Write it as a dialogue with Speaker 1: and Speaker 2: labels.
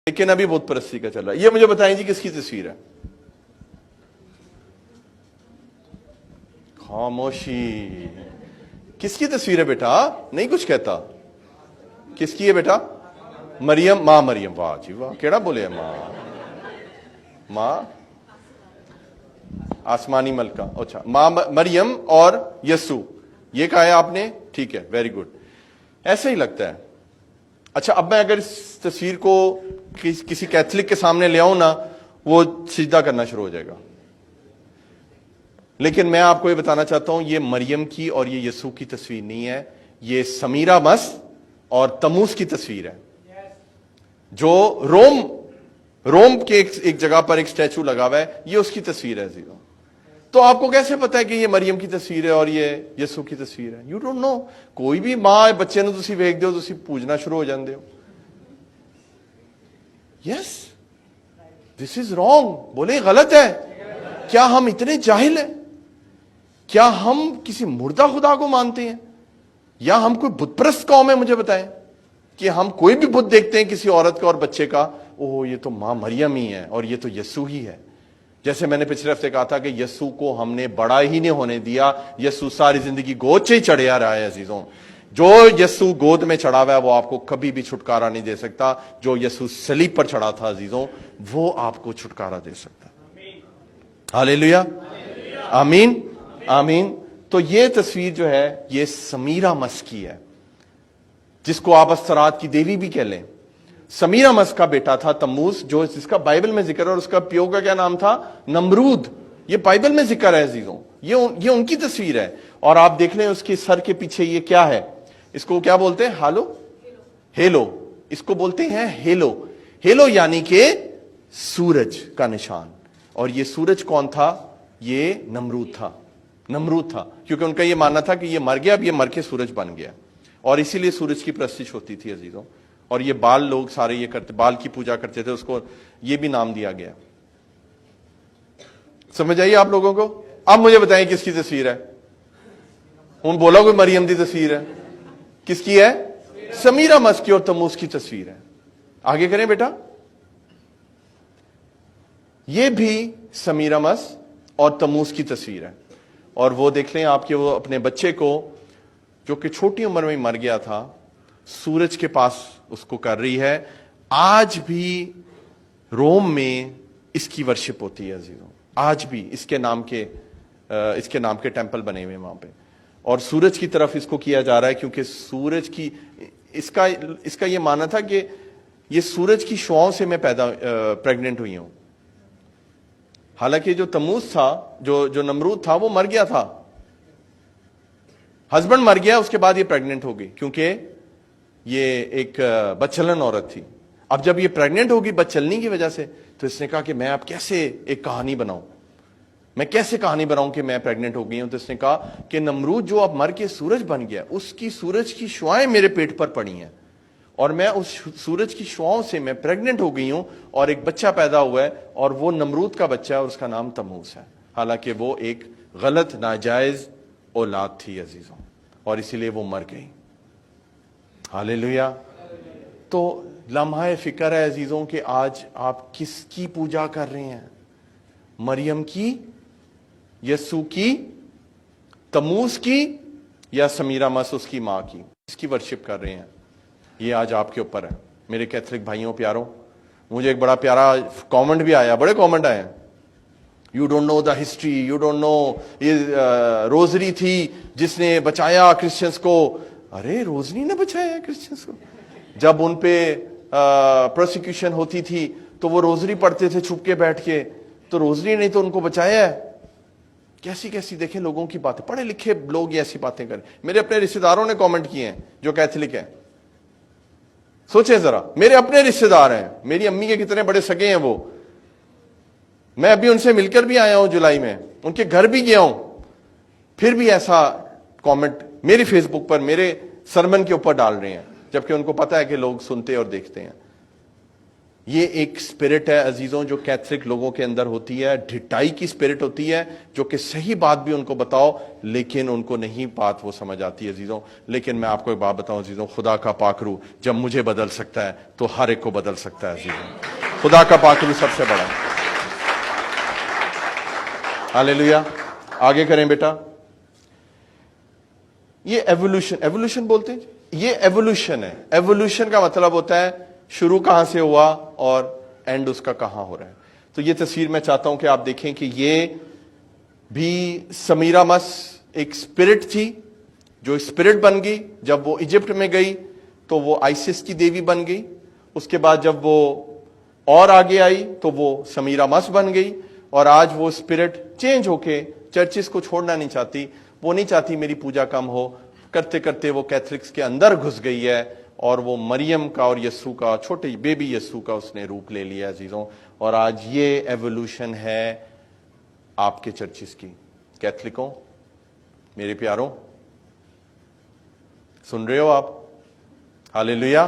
Speaker 1: लेकिन अभी बुत परस्ती का चल रहा है। ये मुझे बताएं जी, किसकी तस्वीर है? खामोशी। किसकी तस्वीर है बेटा? नहीं कुछ कहता। किसकी है बेटा? मरियम, मां मरियम। वाह जी वाह, केड़ा बोले मां? मां आसमानी मलका। अच्छा, मां मरियम और यसु, ये कहा है आपने, ठीक है, वेरी गुड। ऐसे ही लगता है। अच्छा, अब मैं अगर इस तस्वीर को किसी कैथलिक के सामने ले आऊं ना, वो सिजदा करना शुरू हो जाएगा। लेकिन मैं आपको ये बताना चाहता हूं, ये मरियम की और ये यसू की तस्वीर नहीं है, ये समीरामस और तमूस की तस्वीर है, जो रोम के एक जगह पर एक स्टैचू लगा हुआ है, ये उसकी तस्वीर है जीरो। तो आपको कैसे पता है कि ये मरियम की तस्वीर है और ये यसू की तस्वीर है? You don't know. कोई भी मां बच्चे ਨੂੰ ਤੁਸੀਂ ਵੇਖਦੇ ਹੋ, ਤੁਸੀਂ पूजना शुरू हो ਜਾਂਦੇ हो। Yes, this is wrong. बोले गलत है। क्या हम इतने जाहिल हैं? क्या हम किसी मुर्दा खुदा को मानते हैं, या हम कोई बुतप्रस्त कौम है? मुझे बताएं कि हम कोई भी बुत देखते हैं किसी औरत का और बच्चे का, ओह ये तो मां मरियम ही है और ये तो यसू ही है। जैसे मैंने पिछले हफ्ते कहा था कि यसू को हमने बड़ा ही नहीं होने दिया। यसू सारी जिंदगी गोद से ही चढ़िया रहा है अजीजों। जो यसू गोद में चढ़ा हुआ है वो आपको कभी भी छुटकारा नहीं दे सकता। जो यसू सलीब पर चढ़ा था अजीजों, वो आपको छुटकारा दे सकता। हालेलुया, आमीन, आमीन। तो ये तस्वीर जो है ये समीरामस की है, जिसको आप अस्सरात की देवी भी कह लें। समीरामस का बेटा था तम्मूस, जो जिसका बाइबल में जिक्र है, और उसका पियो का क्या नाम था? नमरूद। ये बाइबल में जिक्र है अजीजों, ये उनकी तस्वीर है। और आप देख लें उसके सर के पीछे ये क्या है? इसको क्या बोलते हैं? हालो, हेलो। इसको बोलते हैं हेलो। हेलो यानी कि सूरज का निशान। और ये सूरज कौन था? ये नमरूद था। नमरूद था, क्योंकि उनका ये मानना था कि ये मर गया, अब ये मर के सूरज बन गया, और इसीलिए सूरज की प्रस्तिश होती थी अजीजों। और ये बाल लोग सारे ये करते, बाल की पूजा करते थे, उसको ये भी नाम दिया गया। समझ आइए आप लोगों को? अब मुझे बताएं किसकी तस्वीर है? उन बोला कोई मरियम की तस्वीर है? किसकी है? समीरामस की और तम्मूस की तस्वीर है। आगे करें बेटा। ये भी समीरामस और तम्मूस की तस्वीर है। और वो देख लें आपके, वो अपने बच्चे को जो कि छोटी उम्र में मर गया था, सूरज के पास उसको कर रही है। आज भी रोम में इसकी वर्शिप होती है अजीजों। आज भी इसके नाम के टेंपल बने हुए वहां पे, और सूरज की तरफ इसको किया जा रहा है, क्योंकि सूरज की इसका ये मानना था कि ये सूरज की शुआओं से मैं प्रेग्नेंट हुई हूं। हालांकि जो तम्मूस था, जो नमरूद था, वो मर गया था, हस्बैंड मर गया, उसके बाद ये प्रेग्नेंट हो गई, क्योंकि ये एक बदचलन औरत थी। अब जब ये प्रेग्नेंट होगी बदचलनी की वजह से, तो इसने कहा कि मैं अब कैसे एक कहानी बनाऊं, मैं कैसे कहानी बनाऊं कि मैं प्रेग्नेंट हो गई हूं। तो इसने कहा कि नमरूद जो अब मर के सूरज बन गया, उसकी सूरज की शुआएं मेरे पेट पर पड़ी हैं, और मैं उस सूरज की शुआओं से मैं प्रेग्नेंट हो गई हूं, और एक बच्चा पैदा हुआ है, और वो नमरूद का बच्चा है, और उसका नाम तम्मूस है। हालांकि वो एक गलत नाजायज औलाद थी अजीजों, और इसीलिए वो मर गई। हालेलुया। तो लम्हा फिक्र है अजीजों कि आज आप किसकी पूजा कर रहे हैं? मरियम की, यसू की, तम्मूस की, या समीरामस उसकी मां की? इसकी वर्शिप कर रहे हैं? ये आज आपके ऊपर है मेरे कैथलिक भाइयों प्यारों। मुझे एक बड़ा प्यारा कमेंट भी आया, बड़े कमेंट आए। You don't know the history, you don't know, ये रोजरी थी जिसने बचाया क्रिश्चियंस को। अरे रोजरी ने बचाया क्रिश्चियंस को? जब उन पे प्रोसिक्यूशन होती थी तो वो रोजरी पढ़ते थे छुप के बैठ के, तो रोजरी ने तो उनको बचाया है। कैसी कैसी देखें लोगों की बातें, पढ़े लिखे लोग ऐसी बातें करें। मेरे अपने रिश्तेदारों ने कमेंट किए हैं जो कैथलिक हैं। सोचें जरा, मेरे अपने रिश्तेदार हैं, मेरी अम्मी के कितने बड़े सगे हैं वो। मैं अभी उनसे मिलकर भी आया हूं जुलाई में, उनके घर भी गया हूं, फिर भी ऐसा कमेंट मेरी फेसबुक पर मेरे सरमन के ऊपर डाल रहे हैं, जबकि उनको पता है कि लोग सुनते और देखते हैं। ये एक स्पिरिट है अजीजों जो कैथलिक लोगों के अंदर होती है, ढिठाई की स्पिरिट होती है, जो कि सही बात भी उनको बताओ लेकिन उनको नहीं बात वो समझ आती है अजीजों। लेकिन मैं आपको एक बात बताऊं अजीजों, खुदा का पाकरू जब मुझे बदल सकता है तो हर एक को बदल सकता है अजीजों। खुदा का पाकरू सबसे बड़ा है। हालेलुया। आगे करें बेटा। ये एवोल्यूशन बोलते हैं, ये एवोल्यूशन है। एवोल्यूशन का मतलब होता है शुरू कहां से हुआ और एंड उसका कहां हो रहा है। तो ये तस्वीर मैं चाहता हूं कि आप देखें कि ये भी समीरामस एक स्पिरिट थी, जो स्पिरिट बन गई जब वो इजिप्ट में गई तो वो आइसिस की देवी बन गई। उसके बाद जब वो और आगे आई तो वो समीरामस बन गई, और आज वो स्पिरिट चेंज होके चर्चिस को छोड़ना नहीं चाहती। वो नहीं चाहती मेरी पूजा कम हो, करते करते वो कैथलिक्स के अंदर घुस गई है और वो मरियम का और यस्सु का, छोटे बेबी यस्सु का उसने रूप ले लिया अजीजों। और आज ये एवोल्यूशन है आपके चर्चिस की। कैथलिकों, मेरे प्यारों, सुन रहे हो आप? हालेलुया।